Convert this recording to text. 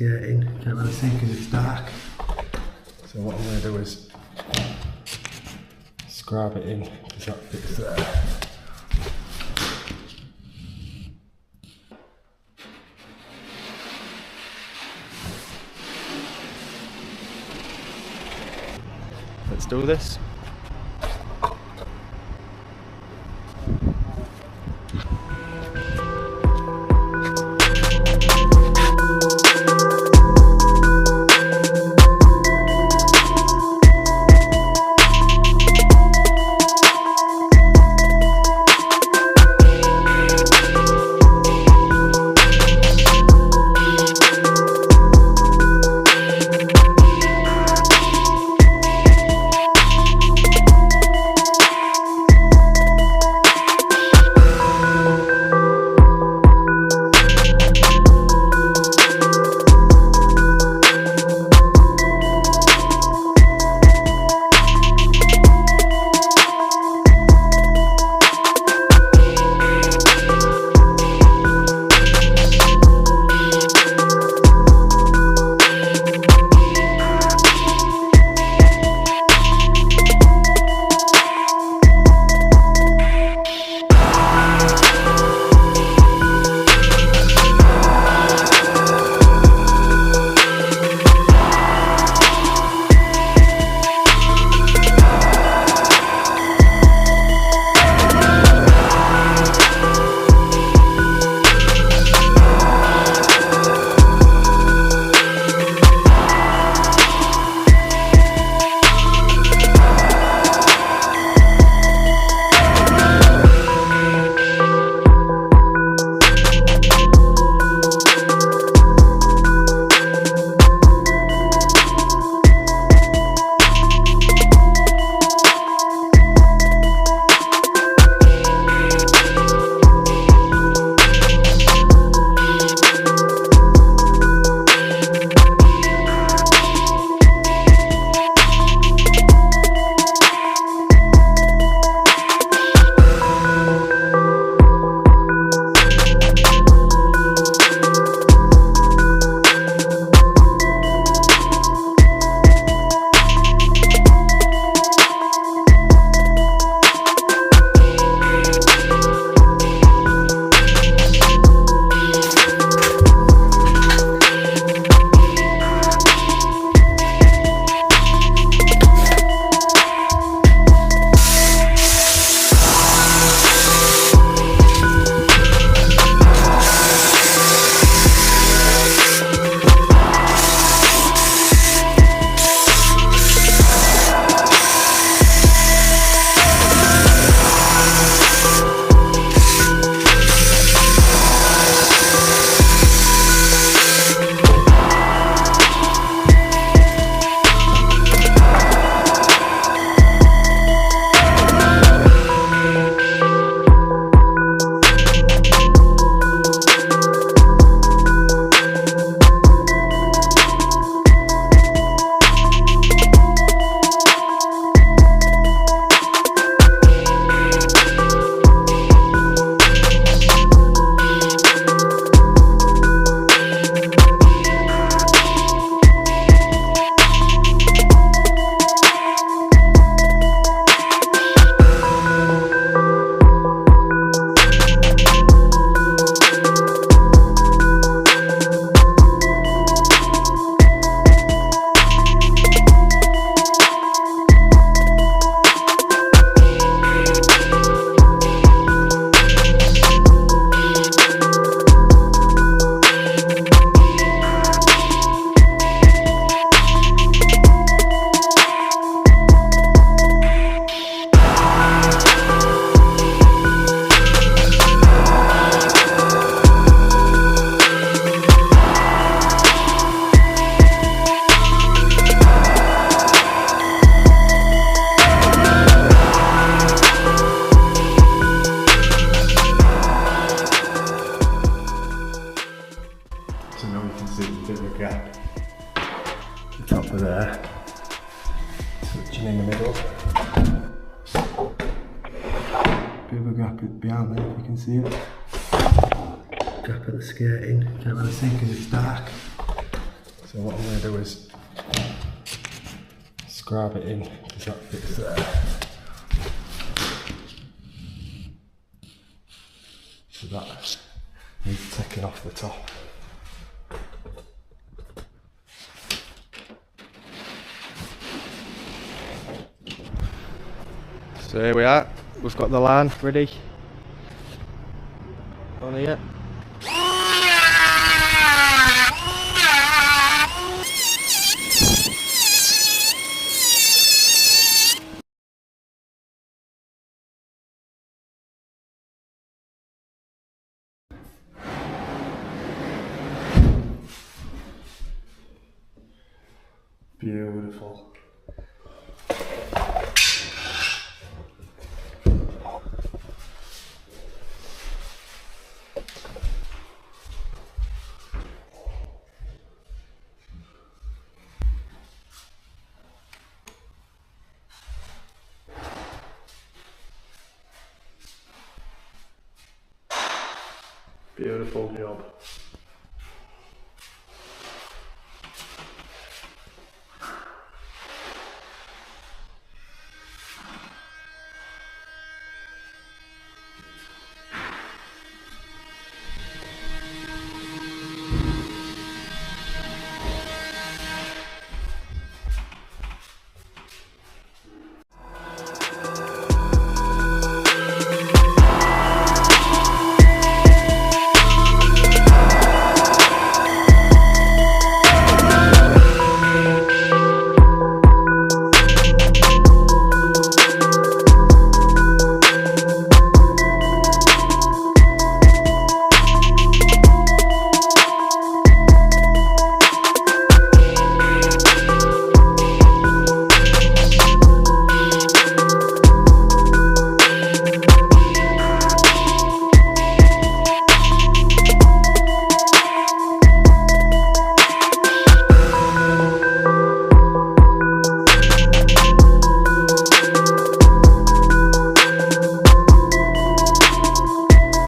skirting, can't really see because it's dark. So what I'm going to do is scrub it in because that fits there. Let's do this. gap behind there, if you can see it. Gap at the skirting, can't really see because it's dark. So what I'm going to do is scrap it in because that fits there. So that needs taking off the top. So here we are, we've got the line ready on here. Beautiful. Beautiful job.